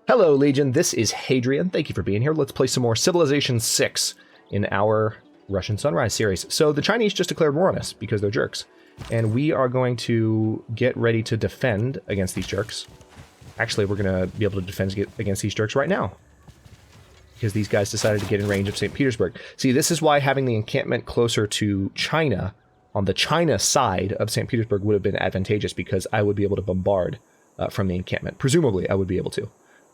Hello, Legion. This is Hadrian. Thank you for being here. Let's play some more Civilization 6 in our Russian Sunrise series. So the Chinese just declared war on us because they're jerks. And we are going to get ready to defend against these jerks. Actually, we're going to be able to defend against these jerks right now, because these guys decided to get in range of St. Petersburg. See, this is why having the encampment closer to China, on the China side of St. Petersburg, would have been advantageous, because I would be able to bombard from the encampment. Presumably, I would be able to.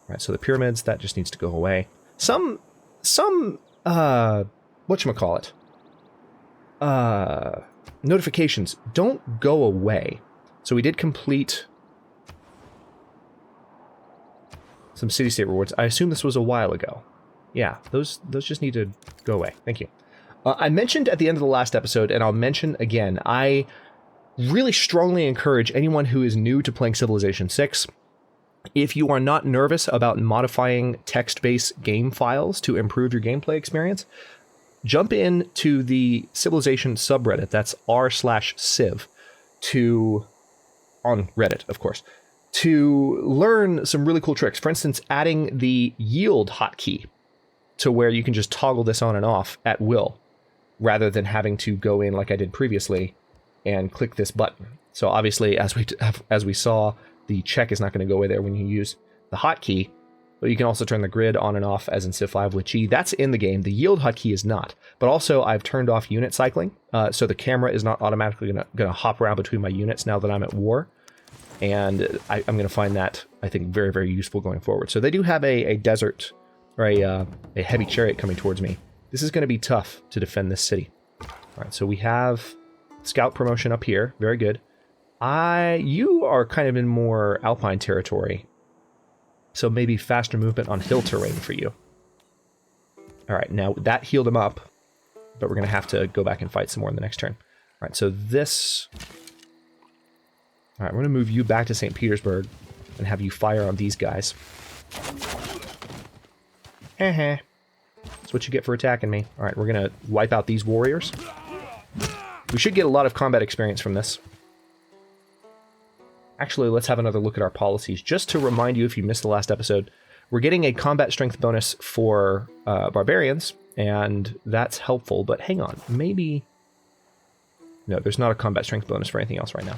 All right, so the pyramids, that just needs to go away. Some whatchamacallit? Notifications don't go away. So we did complete some city-state rewards. I assume this was a while ago. Yeah, those just need to go away. Thank you. I mentioned at the end of the last episode, and I'll mention again, I really strongly encourage anyone who is new to playing Civilization 6, if you are not nervous about modifying text-based game files to improve your gameplay experience, jump into the Civilization subreddit, that's r/civ, on Reddit, of course, to learn some really cool tricks. For instance, adding the yield hotkey to where you can just toggle this on and off at will, rather than having to go in like I did previously and click this button. So obviously, as we saw, the check is not going to go away there when you use the hotkey, but you can also turn the grid on and off as in Civ 5 with G. That's in the game. The yield hotkey is not. But also, I've turned off unit cycling, so the camera is not automatically going to hop around between my units now that I'm at war. And I'm going to find that, I think, very, very useful going forward. So they do have a desert, or a heavy chariot coming towards me. This is going to be tough to defend this city. All right, so we have scout promotion up here. Very good. You are kind of in more alpine territory, so maybe faster movement on hill terrain for you. All right, now that healed him up, but we're going to have to go back and fight some more in the next turn. All right, so this... All right, we're going to move you back to St. Petersburg and have you fire on these guys. That's what you get for attacking me. All right, we're going to wipe out these warriors. We should get a lot of combat experience from this. Actually, let's have another look at our policies. Just to remind you, if you missed the last episode, we're getting a combat strength bonus for barbarians, and that's helpful. But hang on, maybe... No, there's not a combat strength bonus for anything else right now.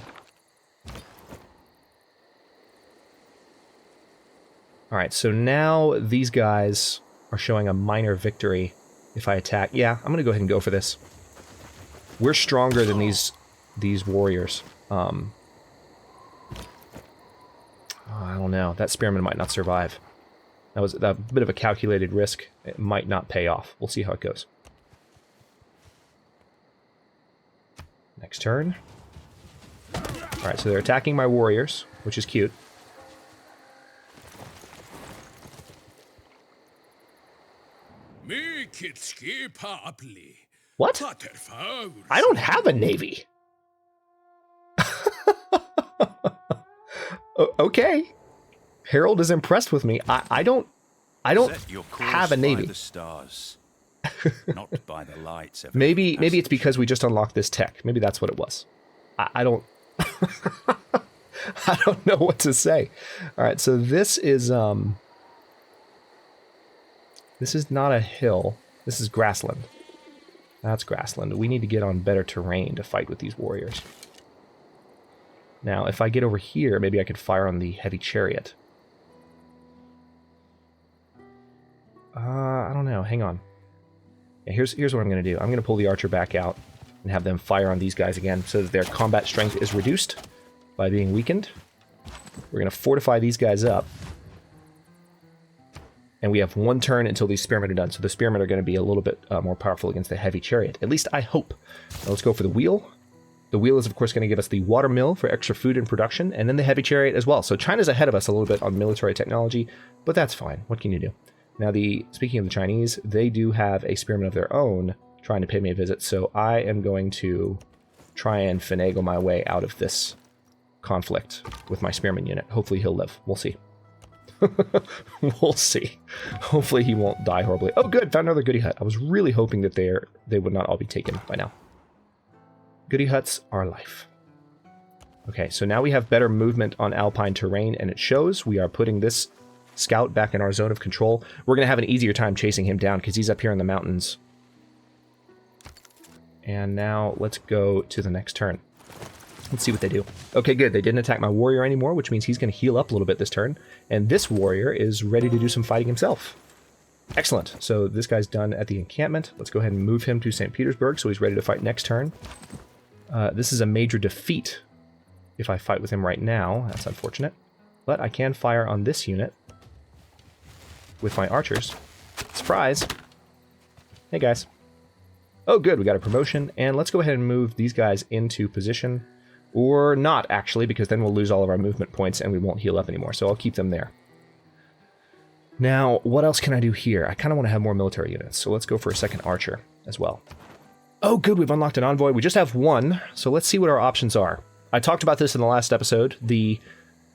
All right, so now these guys are showing a minor victory if I attack. Yeah, I'm going to go ahead and go for this. We're stronger than these warriors. I don't know. That spearman might not survive. That was a bit of a calculated risk. It might not pay off. We'll see how it goes. Next turn. Alright, so they're attacking my warriors, which is cute. What? I don't have a navy. Okay. Harold is impressed with me. I don't have a navy. By the stars, not by the lights. Maybe it's because we just unlocked this tech. Maybe that's what it was. I don't I don't know what to say. All right, so this is not a hill. This is grassland. That's grassland. We need to get on better terrain to fight with these warriors. Now, if I get over here, maybe I could fire on the heavy chariot. I don't know. Hang on. Yeah, here's what I'm going to do. I'm going to pull the archer back out and have them fire on these guys again so that their combat strength is reduced by being weakened. We're going to fortify these guys up. And we have one turn until these spearmen are done. So the spearmen are going to be a little bit more powerful against the heavy chariot. At least I hope. Now let's go for the wheel. The wheel is, of course, going to give us the water mill for extra food and production, and then the heavy chariot as well. So China's ahead of us a little bit on military technology, but that's fine. What can you do? Now, speaking of the Chinese, they do have a spearman of their own trying to pay me a visit, so I am going to try and finagle my way out of this conflict with my spearman unit. Hopefully he'll live. We'll see. We'll see. Hopefully he won't die horribly. Oh, good. Found another goody hut. I was really hoping that they would not all be taken by now. Goody huts are life. Okay, so now we have better movement on alpine terrain, and it shows. We are putting this scout back in our zone of control, we're going to have an easier time chasing him down because he's up here in the mountains. And now let's go to the next turn. Let's see what they do. Okay, good. They didn't attack my warrior anymore, which means he's going to heal up a little bit this turn. And this warrior is ready to do some fighting himself. Excellent. So this guy's done at the encampment. Let's go ahead and move him to St. Petersburg so he's ready to fight next turn. This is a major defeat if I fight with him right now. That's unfortunate. But I can fire on this unit with my archers. Surprise! Hey, guys. Oh, good. We got a promotion. And let's go ahead and move these guys into position. Or not, actually, because then we'll lose all of our movement points and we won't heal up anymore. So I'll keep them there. Now, what else can I do here? I kind of want to have more military units. So let's go for a second archer as well. Oh, good. We've unlocked an envoy. We just have one. So let's see what our options are. I talked about this in the last episode. The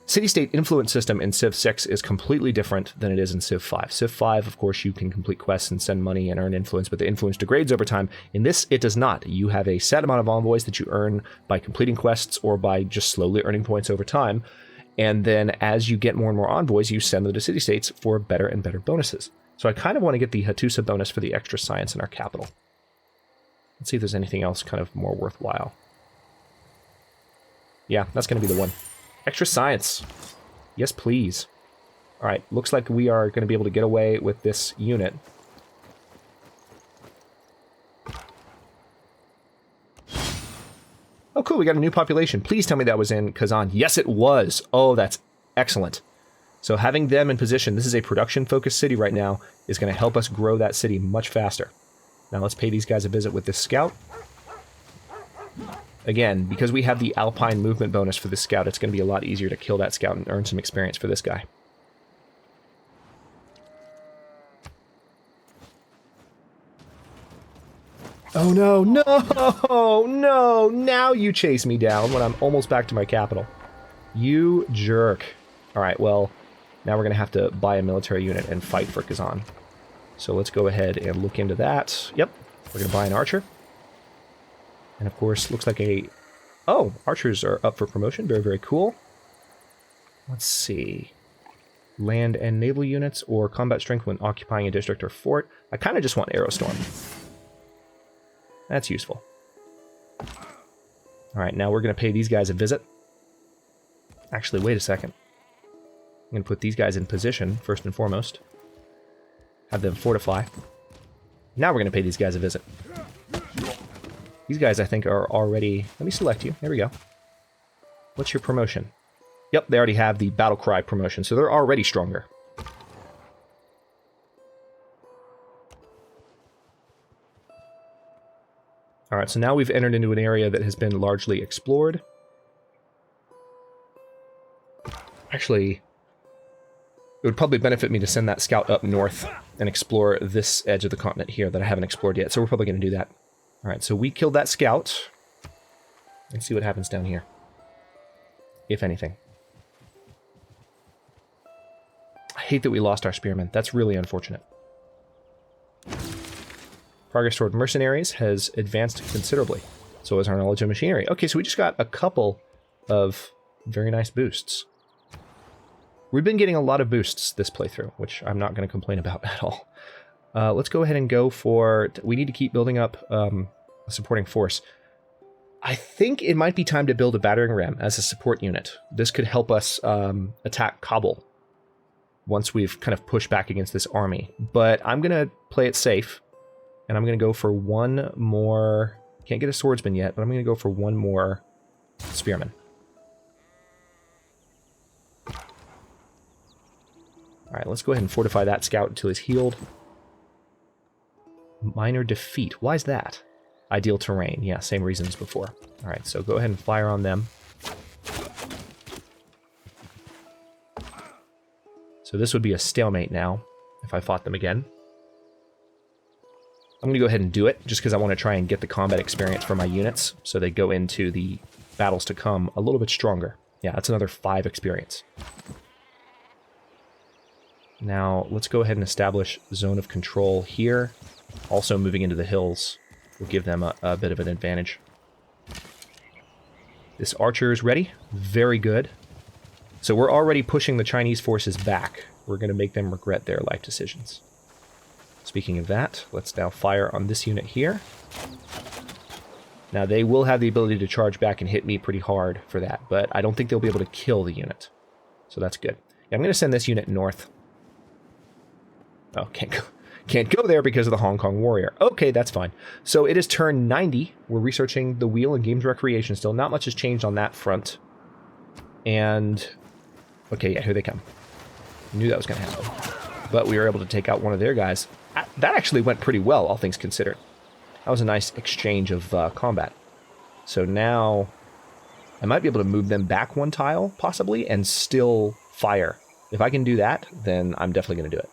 city-state influence system in Civ 6 is completely different than it is in Civ 5. Civ 5, of course, you can complete quests and send money and earn influence, but the influence degrades over time. In this, it does not. You have a set amount of envoys that you earn by completing quests or by just slowly earning points over time. And then as you get more and more envoys, you send them to city-states for better and better bonuses. So I kind of want to get the Hattusa bonus for the extra science in our capital. Let's see if there's anything else kind of more worthwhile. Yeah, that's going to be the one. Extra science. Yes, please. All right, looks like we are going to be able to get away with this unit. Oh, cool, we got a new population. Please tell me that was in Kazan. Yes, it was. Oh, that's excellent. So having them in position, this is a production-focused city right now, is going to help us grow that city much faster. Now let's pay these guys a visit with this scout. Again, because we have the Alpine movement bonus for this scout, it's going to be a lot easier to kill that scout and earn some experience for this guy. Oh no, no, no! Now you chase me down when I'm almost back to my capital. You jerk. Alright, well, now we're going to have to buy a military unit and fight for Kazan. So let's go ahead and look into that. Yep, we're going to buy an archer. And of course, looks like a... Oh, archers are up for promotion. Very, very cool. Let's see. Land and naval units or combat strength when occupying a district or fort. I kind of just want Aerostorm. That's useful. Alright, now we're going to pay these guys a visit. Actually, wait a second. I'm going to put these guys in position, first and foremost. Have them fortify. Now we're going to pay these guys a visit. These guys, I think, are already... Let me select you. There we go. What's your promotion? Yep, they already have the Battle Cry promotion, so they're already stronger. Alright, so now we've entered into an area that has been largely explored. Actually, it would probably benefit me to send that scout up north and explore this edge of the continent here that I haven't explored yet, so we're probably going to do that. Alright, so we killed that scout. Let's see what happens down here. If anything. I hate that we lost our spearmen. That's really unfortunate. Progress toward mercenaries has advanced considerably. So has our knowledge of machinery. Okay, so we just got a couple of very nice boosts. We've been getting a lot of boosts this playthrough, which I'm not going to complain about at all. Let's go ahead and go for... We need to keep building up a supporting force. I think it might be time to build a battering ram as a support unit. This could help us attack Kabul once we've kind of pushed back against this army. But I'm going to play it safe, and I'm going to go for one more... Can't get a swordsman yet, but I'm going to go for one more spearman. Alright, let's go ahead and fortify that scout until he's healed. Minor defeat. Why is that? Ideal terrain. Yeah, same reason as before. Alright, so go ahead and fire on them. So this would be a stalemate now, if I fought them again. I'm going to go ahead and do it, just because I want to try and get the combat experience for my units, so they go into the battles to come a little bit stronger. Yeah, that's another 5 experience. Now, let's go ahead and establish zone of control here. Also, moving into the hills will give them a bit of an advantage. This archer is ready. Very good. So we're already pushing the Chinese forces back. we're going to make them regret their life decisions. Speaking of that, let's now fire on this unit here. Now, they will have the ability to charge back and hit me pretty hard for that, but I don't think they'll be able to kill the unit. So that's good. Yeah, I'm going to send this unit north. Oh, can't go there because of the Hong Kong Warrior. Okay, that's fine. So it is turn 90. We're researching the wheel and games recreation still. Not much has changed on that front. And, okay, yeah, here they come. Knew that was going to happen. But we were able to take out one of their guys. That actually went pretty well, all things considered. That was a nice exchange of combat. So now I might be able to move them back one tile, possibly, and still fire. If I can do that, then I'm definitely going to do it.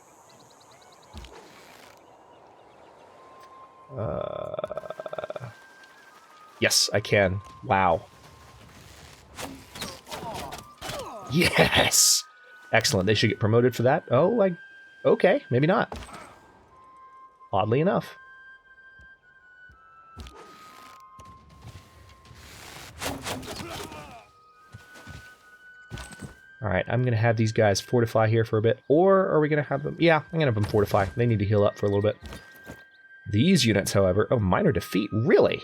Yes, I can. Wow. Yes! Excellent. They should get promoted for that. Oh, okay, maybe not. Oddly enough. Alright, I'm going to have these guys fortify here for a bit. Or are we going to have them? Yeah, I'm going to have them fortify. They need to heal up for a little bit. These units, however... Oh, minor defeat. Really?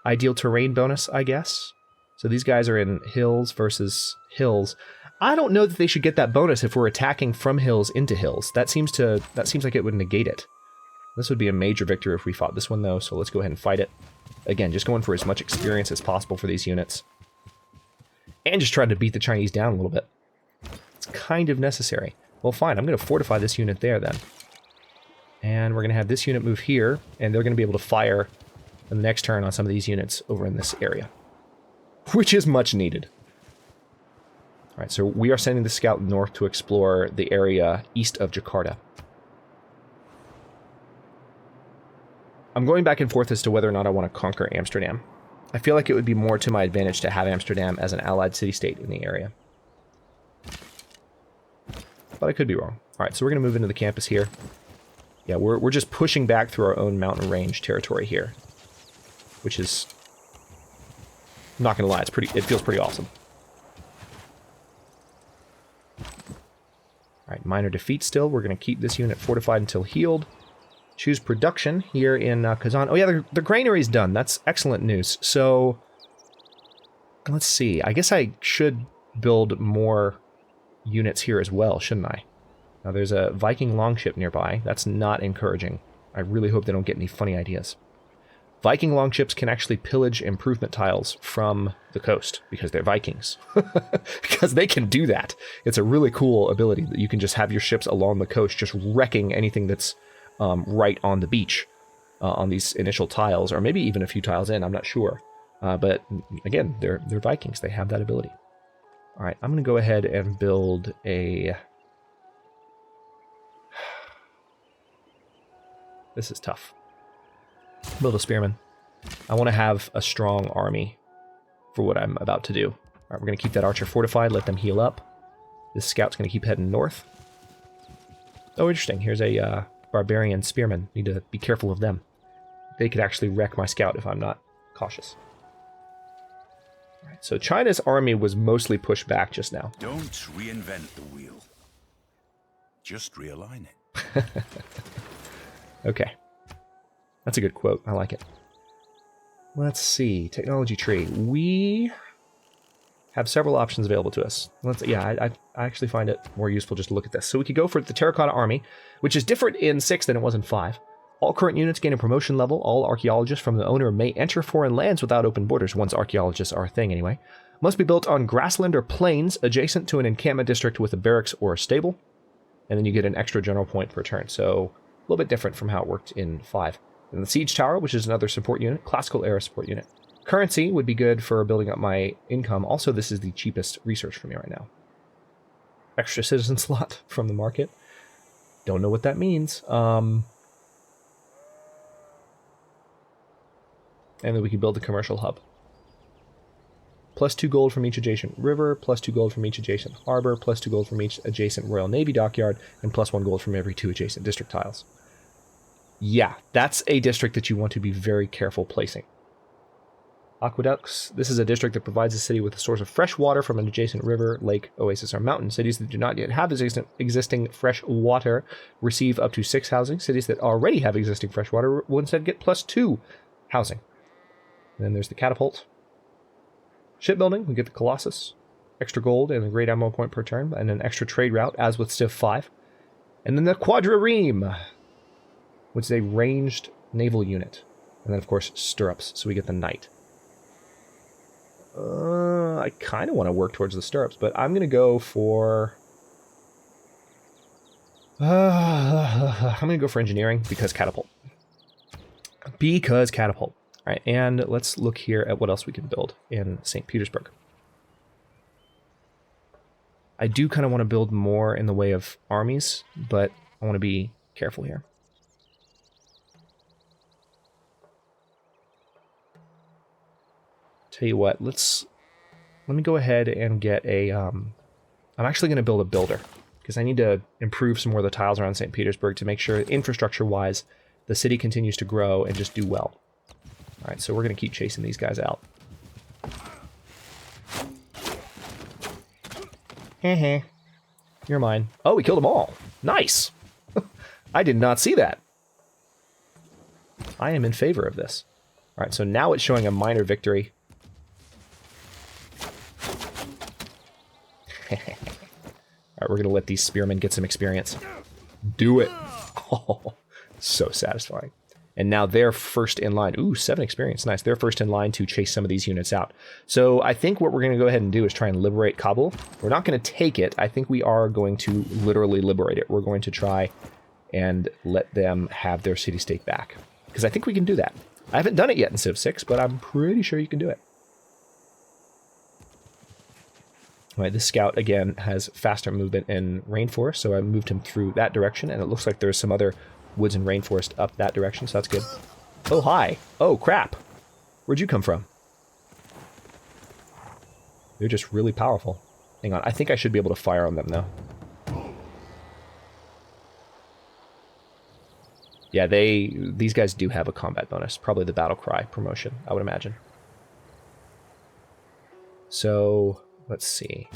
Ideal terrain bonus, I guess. So these guys are in hills versus hills. I don't know that they should get that bonus if we're attacking from hills into hills. That seems like it would negate it. This would be a major victory if we fought this one, though, so let's go ahead and fight it. Again, just going for as much experience as possible for these units. And just trying to beat the Chinese down a little bit. It's kind of necessary. Well, fine, I'm going to fortify this unit there, then. And we're going to have this unit move here, and they're going to be able to fire in the next turn on some of these units over in this area. Which is much needed. Alright, so we are sending the scout north to explore the area east of Jakarta. I'm going back and forth as to whether or not I want to conquer Amsterdam. I feel like it would be more to my advantage to have Amsterdam as an allied city-state in the area. But I could be wrong. Alright, so we're going to move into the campus here. Yeah, we're just pushing back through our own mountain range territory here. Which is... I'm not going to lie, it feels pretty awesome. Alright, minor defeat still. We're going to keep this unit fortified until healed. Choose production here in Kazan. Oh yeah, the granary's done. That's excellent news. So, let's see. I guess I should build more units here as well, shouldn't I? Now there's a Viking longship nearby. That's not encouraging. I really hope they don't get any funny ideas. Viking longships can actually pillage improvement tiles from the coast because they're Vikings. Because they can do that. It's a really cool ability that you can just have your ships along the coast just wrecking anything that's right on the beach on these initial tiles, or maybe even a few tiles in, I'm not sure. But again, they're Vikings. They have that ability. All right, I'm going to go ahead and build a... This is tough. Build a spearman. I want to have a strong army for what I'm about to do. All right, we're going to keep that archer fortified, let them heal up. This scout's going to keep heading north. Oh, interesting. Here's a barbarian spearman. Need to be careful of them. They could actually wreck my scout if I'm not cautious. All right, so China's army was mostly pushed back just now. Don't reinvent the wheel. Just realign it. Okay. That's a good quote. I like it. Let's see. Technology tree. We have several options available to us. I actually find it more useful just to look at this. So we could go for the Terracotta Army, which is different in 6 than it was in 5. All current units gain a promotion level. All archaeologists from the owner may enter foreign lands without open borders, once archaeologists are a thing anyway. Must be built on grassland or plains adjacent to an encampment district with a barracks or a stable. And then you get an extra general point per turn. So a little bit different from how it worked in 5. And the Siege Tower, which is another support unit, classical era support unit. Currency would be good for building up my income. Also, this is the cheapest research for me right now. Extra citizen slot from the market. Don't know what that means. And then we can build a commercial hub. Plus 2 gold from each adjacent river, plus 2 gold from each adjacent harbor, plus 2 gold from each adjacent Royal Navy dockyard, and plus 1 gold from every 2 adjacent district tiles. Yeah, that's a district that you want to be very careful placing. Aqueducts. This is a district that provides the city with a source of fresh water from an adjacent river, lake, oasis, or mountain. Cities that do not yet have existing fresh water receive up to 6 housing. Cities that already have existing fresh water will instead get +2 housing. And then there's the catapult. Shipbuilding, we get the Colossus. Extra gold and a great ammo point per turn, and an extra trade route, as with Civ 5. And then the Quadrireme, which is a ranged naval unit. And then, of course, stirrups, so we get the knight. I kind of want to work towards the stirrups, but I'm going to go for... I'm going to go for engineering, because catapult. Because catapult. All right, and let's look here at what else we can build in St. Petersburg. I do kind of want to build more in the way of armies, but I want to be careful here. Tell you what, let me go ahead and get a, I'm actually going to build a builder, because I need to improve some more of the tiles around St. Petersburg to make sure, infrastructure-wise, the city continues to grow and just do well. All right, so we're going to keep chasing these guys out. Heh. You're mine. Oh, we killed them all. Nice. I did not see that. I am in favor of this. All right, so now it's showing a minor victory. All right, we're going to let these spearmen get some experience. Do it. Oh, so satisfying. And now they're first in line. Ooh, 7 experience. Nice. They're first in line to chase some of these units out. So I think what we're going to go ahead and do is try and liberate Kabul. We're not going to take it. I think we are going to literally liberate it. We're going to try and let them have their city-state back. Because I think we can do that. I haven't done it yet in Civ 6, but I'm pretty sure you can do it. All right, this scout, again, has faster movement in rainforest, so I moved him through that direction, and it looks like there's some other woods and rainforest up that direction, so that's good. Oh, hi. Oh, crap. Where'd you come from? They're just really powerful. Hang on, I think I should be able to fire on them, though. Yeah, these guys do have a combat bonus. Probably the battle cry promotion, I would imagine. So, let's see.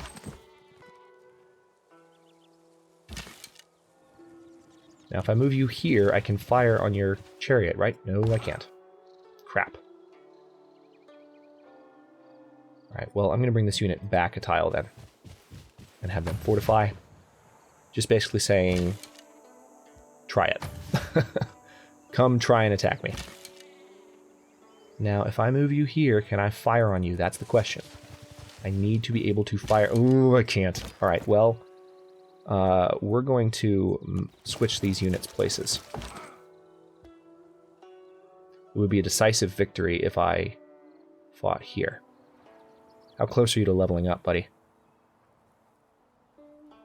Now, if I move you here, I can fire on your chariot, right? No, I can't. Crap. Alright, well, I'm going to bring this unit back a tile then. And have them fortify. Just basically saying, try it. Come try and attack me. Now, if I move you here, can I fire on you? That's the question. I need to be able to fire. Ooh, I can't. Alright, well... we're going to switch these units places. It would be a decisive victory if I fought here. How close are you to leveling up, buddy?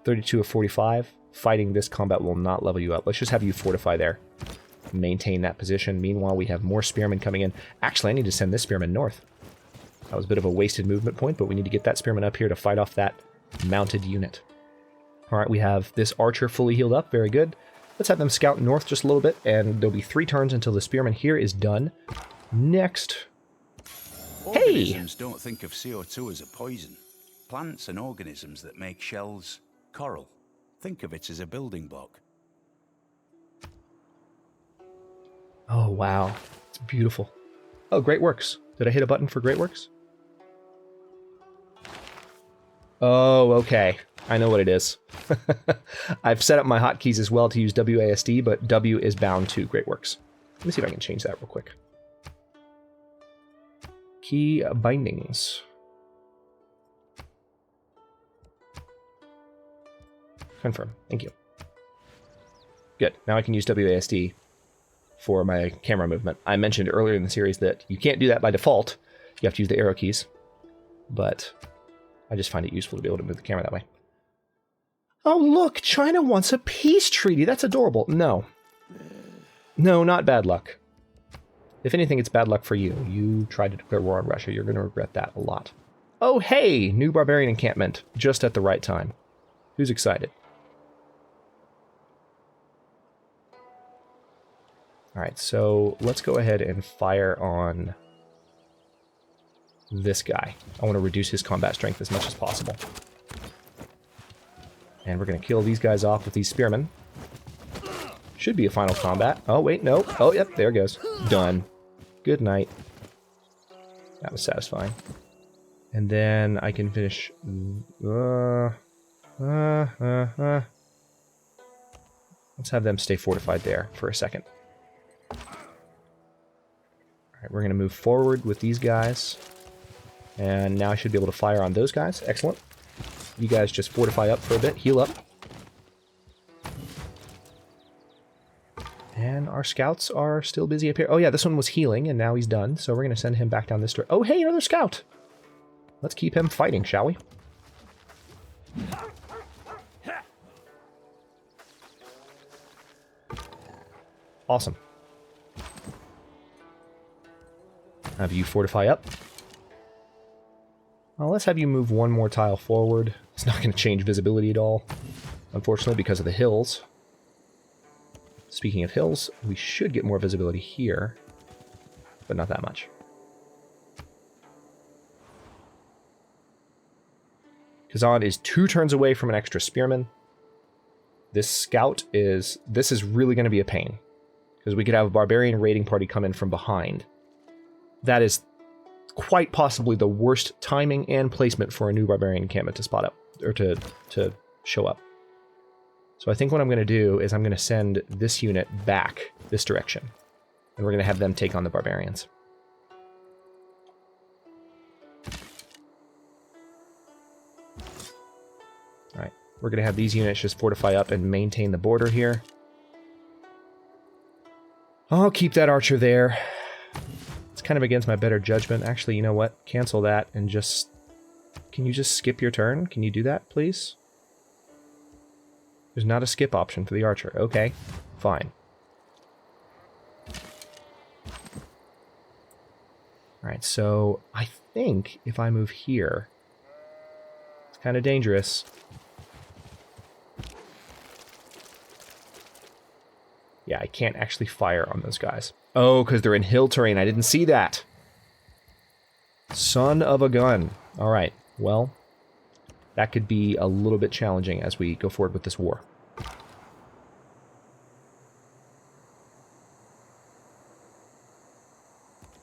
32 of 45. Fighting this combat will not level you up. Let's just have you fortify there. Maintain that position. Meanwhile, we have more spearmen coming in. Actually, I need to send this spearman north. That was a bit of a wasted movement point, but we need to get that spearman up here to fight off that mounted unit. Alright, we have this archer fully healed up. Very good. Let's have them scout north just a little bit, and there'll be 3 turns until the spearman here is done. Next. Organisms don't think of CO2 as a poison. Plants and organisms that make shells, coral. Think of it as a building block. Oh, wow. It's beautiful. Oh, Great Works. Did I hit a button for Great Works? Oh, okay. I know what it is. I've set up my hotkeys as well to use WASD, but W is bound to Great Works. Let me see if I can change that real quick. Key bindings. Confirm. Thank you. Good. Now I can use WASD for my camera movement. I mentioned earlier in the series that you can't do that by default. You have to use the arrow keys. But I just find it useful to be able to move the camera that way. Oh, look! China wants a peace treaty! That's adorable. No. No, not bad luck. If anything, it's bad luck for you. You tried to declare war on Russia. You're going to regret that a lot. Oh, hey! New barbarian encampment. Just at the right time. Who's excited? Alright, so let's go ahead and fire on this guy. I want to reduce his combat strength as much as possible. And we're going to kill these guys off with these spearmen. Should be a final combat. Oh, wait, no. Oh, yep, there it goes. Done. Good night. That was satisfying. And then I can finish... Let's have them stay fortified there for a second. Alright, we're going to move forward with these guys. And now I should be able to fire on those guys. Excellent. You guys just fortify up for a bit. Heal up. And our scouts are still busy up here. Oh yeah, this one was healing, and now he's done. So we're going to send him back down this direction. Oh hey, another scout! Let's keep him fighting, shall we? Awesome. Have you fortify up. Well, let's have you move one more tile forward. It's not going to change visibility at all, unfortunately, because of the hills. Speaking of hills, we should get more visibility here, but not that much. Kazan is 2 turns away from an extra spearman. This scout is... This is really going to be a pain, because we could have a barbarian raiding party come in from behind. That is quite possibly the worst timing and placement for a new barbarian encampment to spot up, or to show up. So I think what I'm going to do is I'm going to send this unit back this direction. And we're going to have them take on the barbarians. Alright, we're going to have these units just fortify up and maintain the border here. I'll keep that archer there. It's kind of against my better judgment. Actually, you know what? Cancel that and just... Can you just skip your turn? Can you do that, please? There's not a skip option for the archer. Okay, fine. Alright, so I think if I move here, it's kind of dangerous. Yeah, I can't actually fire on those guys. Oh, because they're in hill terrain. I didn't see that. Son of a gun. Alright, well... That could be a little bit challenging as we go forward with this war.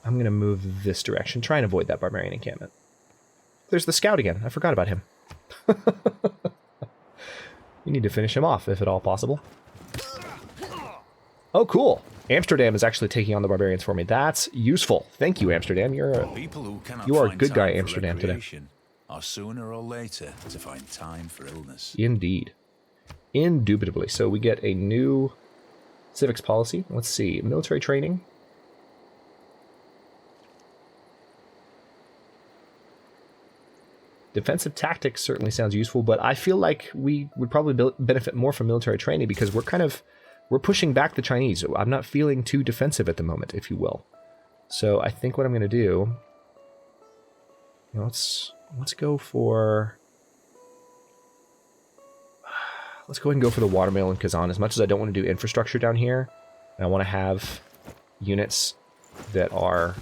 I'm going to move this direction. Try and avoid that barbarian encampment. There's the scout again. I forgot about him. We need to finish him off, if at all possible. Oh, cool. Amsterdam is actually taking on the barbarians for me. That's useful. Thank you, Amsterdam. You are a good guy, Amsterdam, today. Are sooner or later to find time for illness. Indeed. Indubitably. So we get a new civics policy. Let's see. Military training. Defensive tactics certainly sounds useful, but I feel like we would probably benefit more from military training because we're pushing back the Chinese. I'm not feeling too defensive at the moment, if you will. So I think what I'm going to do... Let's go for... Let's go ahead and go for the watermill in Kazan. As much as I don't want to do infrastructure down here, and I want to have units that are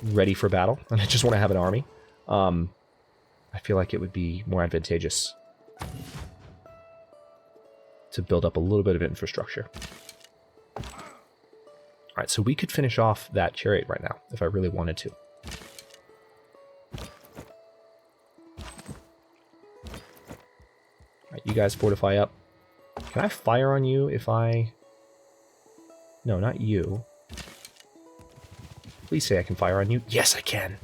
ready for battle, and I just want to have an army. I feel like it would be more advantageous to build up a little bit of infrastructure. Alright, so we could finish off that chariot right now, if I really wanted to. Alright, you guys fortify up. Can I fire on you if I... No, not you. Please say I can fire on you. Yes, I can!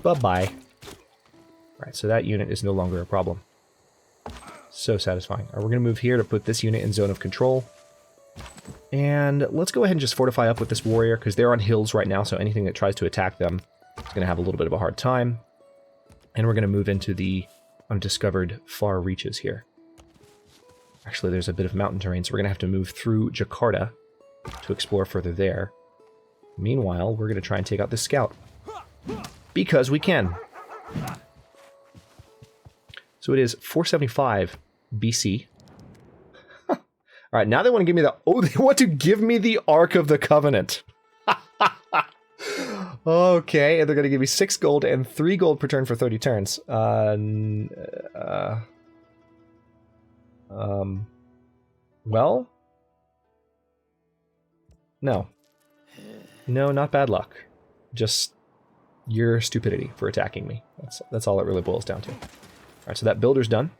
Bye-bye. Alright, so that unit is no longer a problem. So satisfying. Alright, we're going to move here to put this unit in zone of control. And let's go ahead and just fortify up with this warrior, because they're on hills right now, so anything that tries to attack them is going to have a little bit of a hard time. And we're going to move into the undiscovered far reaches here. Actually, there's a bit of mountain terrain, so we're going to have to move through Jakarta to explore further there. Meanwhile, we're going to try and take out this scout. Because we can. So it is 475 BC. Alright, now they want to give me the... Oh, they want to give me the Ark of the Covenant. Okay, and they're going to give me 6 gold and 3 gold per turn for 30 turns. Well? No. No, not bad luck. Just your stupidity for attacking me. That's all it really boils down to. Alright, so that builder's done.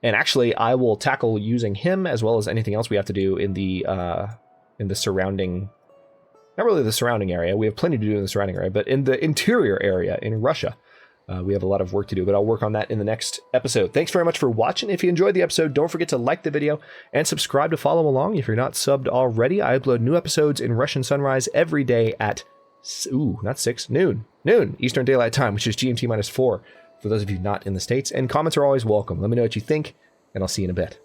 And actually, I will tackle using him as well as anything else we have to do in the surrounding... Not really the surrounding area. We have plenty to do in the surrounding area, but in the interior area in Russia, we have a lot of work to do, but I'll work on that in the next episode. Thanks very much for watching. If you enjoyed the episode, don't forget to like the video and subscribe to follow along. If you're not subbed already, I upload new episodes in Russian Sunrise every day at, not 6, noon Eastern Daylight Time, which is GMT -4 for those of you not in the States. And comments are always welcome. Let me know what you think, and I'll see you in a bit.